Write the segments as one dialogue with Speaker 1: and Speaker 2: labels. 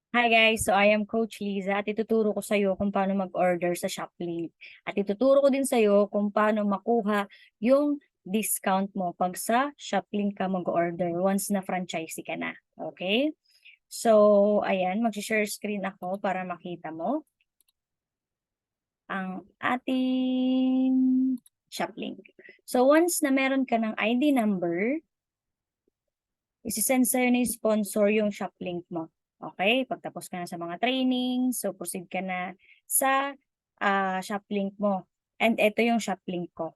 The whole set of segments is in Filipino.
Speaker 1: Hi guys, so I am Coach Liza at ituturo ko sa iyo kung paano mag-order sa Shoplink. At ituturo ko din sa iyo kung paano makuha yung discount mo pag sa Shoplink ka mag-order once na franchisee ka na. Okay? So, ayan, mag-share screen ako para makita mo ang ating Shoplink. So, once na meron ka ng ID number, isi-send sa'yo ni sponsor yung Shoplink mo. Okay? Pagtapos ka na sa mga training, so proceed ka na sa Shoplink mo. And ito yung Shoplink ko.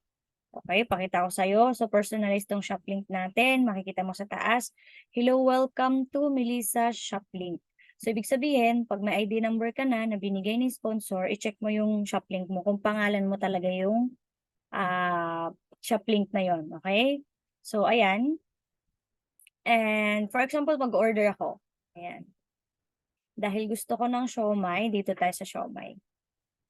Speaker 1: Okay? Pakita ko sa'yo. So personalized tong Shoplink natin. Makikita mo sa taas. Hello, welcome to Melissa Shoplink. So ibig sabihin, pag may ID number ka na binigay ni sponsor, i-check mo yung Shoplink mo kung pangalan mo talaga yung Shoplink na yon. Okay? So ayan. And for example, mag-order ako. Ayan. Dahil gusto ko ng siomai, dito tayo sa siomai.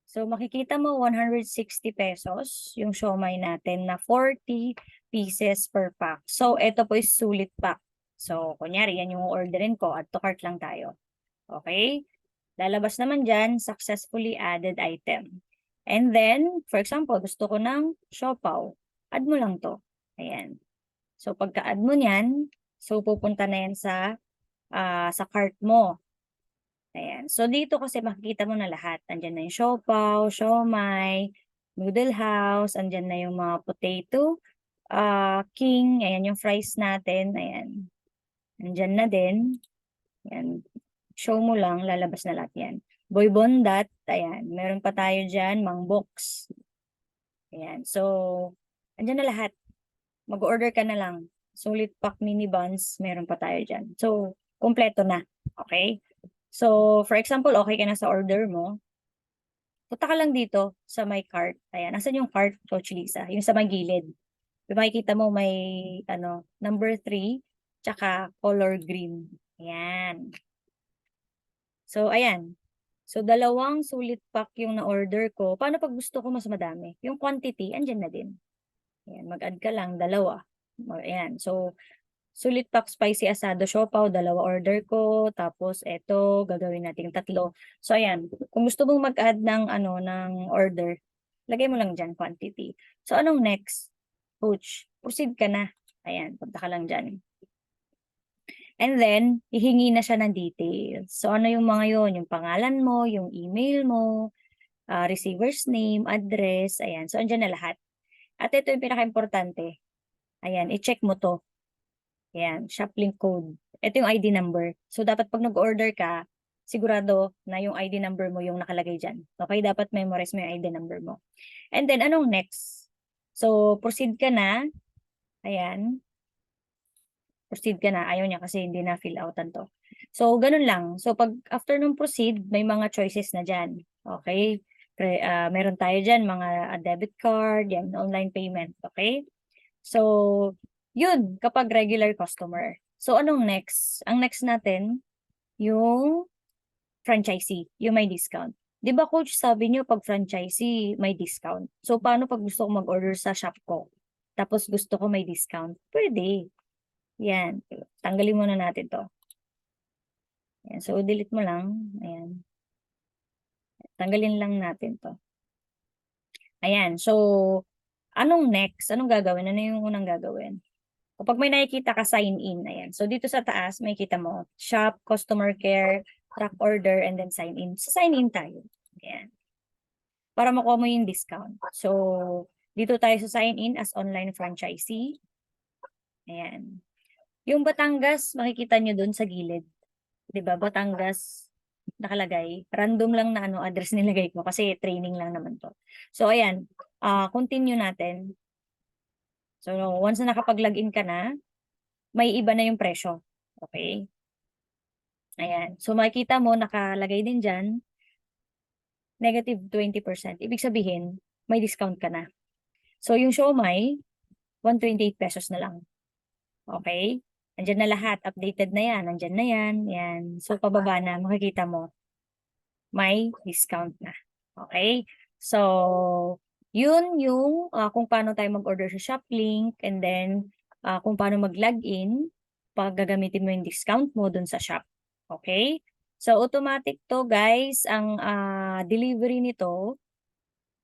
Speaker 1: So makikita mo 160 pesos yung siomai natin na 40 pieces per pack. So ito po is sulit pack. So kunyari yan yung orderin ko, add to cart lang tayo. Okay? Lalabas naman dyan, successfully added item. And then, for example, gusto ko ng siopaw. Add mo lang to. Ayan. So pagka-add mo niyan, so pupunta na yan sa cart mo. Ayan. So, dito kasi makikita mo na lahat. Andyan na yung siopaw, siomai, noodle house, andyan na yung mga potato, king, ayan yung fries natin, ayan. Andyan na din. Ayan. Show mo lang, lalabas na lahat yan. Boy Bondat, ayan. Meron pa tayo dyan, Mang Box. Ayan. So, andyan na lahat. Mag-order ka na lang. Sulit pack mini buns, meron pa tayo dyan. So, kompleto na. Okay? So, for example, okay ka na sa order mo. Punta ka lang dito sa my cart. Ayan. Nasaan yung cart, Coach Lisa? Yung sa may gilid. Yung makikita mo may number 3, tsaka color green. Ayan. So, ayan. So, dalawang sulit pack yung na-order ko. Paano pag gusto ko mas madami? Yung quantity, andyan na din. Ayan, mag-add ka lang, dalawa. Ayan. So, sulit pack spicy asado siopaw, dalawa order ko. Tapos, eto, gagawin natin tatlo. So, ayan. Kung gusto mong mag-add ng order, lagay mo lang dyan, quantity. So, anong next? Coach, proceed ka na. Ayan, punta ka lang dyan. And then, hihingi na siya ng details. So, ano yung mga yon? Yung pangalan mo, yung email mo, receiver's name, address, ayan. So, andyan na lahat. At ito yung pinaka-importante. Ayan, i-check mo to. Ayan, Shoplink code. Ito yung ID number. So, dapat pag nag-order ka, sigurado na yung ID number mo yung nakalagay dyan. Okay, dapat memorize mo yung ID number mo. And then, anong next? So, proceed ka na. Ayan. Proceed ka na. Ayaw niya kasi hindi na fill outan to. So, ganun lang. So, pag after nung proceed, may mga choices na dyan. Okay? Meron tayo dyan, mga debit card, yan, online payment. Okay? So, yun, kapag regular customer. So, anong next? Ang next natin, yung franchisee, yung may discount. Di ba, coach, sabi niyo pag franchisee, may discount. So, paano pag gusto ko mag-order sa shop ko? Tapos gusto ko may discount? Pwede. Yan. Tanggalin muna natin to. Yan. So, delete mo lang. Ayan. Tanggalin lang natin to. Ayan. So, anong next? Anong gagawin? Ano yung unang gagawin? Kapag may nakikita ka, sign in. Ayan. So, dito sa taas, may kita mo, shop, customer care, track order, and then sign in. So, sign in tayo. Ayan. Para makuha mo yung discount. So, dito tayo sa sign in as online franchisee. Ayan. Yung Batangas, makikita nyo dun sa gilid. 'Di ba? Batangas nakalagay. Random lang na address nilagay ko kasi training lang naman 'to. So ayan, continue natin. So once na nakapag-login ka na, may iba na yung presyo. Okay? Ayan. So makikita mo nakalagay din diyan negative 20%. Ibig sabihin, may discount ka na. So yung siomai, 128 pesos na lang. Okay? Andiyan na lahat, updated na yan, nandiyan na yan, yan. So pababa na, makikita mo, may discount na. Okay? So, yun yung kung paano tayo mag-order sa Shoplink and then kung paano mag-login pag gagamitin mo yung discount mo dun sa shop. Okay? So, automatic to guys, ang delivery nito,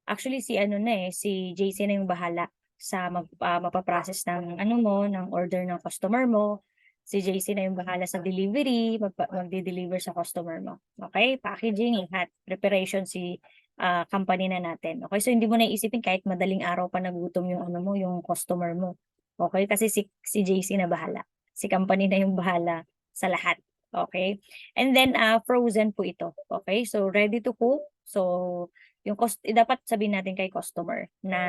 Speaker 1: actually si ano na eh, si JC na yung bahala sa mapaprocess ng ano mo, ng order ng customer mo. Si JC na yung bahala sa delivery, magde-deliver sa customer mo. Okay? Packaging, lahat. Preparation si company na natin. Okay? So, hindi mo na isipin kahit madaling araw pa nagutom yung ano mo, yung customer mo. Okay? Kasi si JC na bahala. Si company na yung bahala sa lahat. Okay? And then, frozen po ito. Okay? So, ready to cook. So, yung dapat sabihin natin kay customer na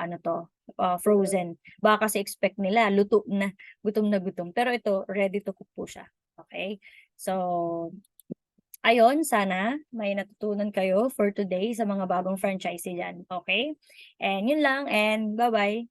Speaker 1: ano to, frozen. Baka kasi expect nila luto na, gutom na gutom. Pero ito, ready to cook po siya. Okay? So, ayun, sana may natutunan kayo for today sa mga bagong franchisee dyan. Okay? And yun lang, and bye-bye.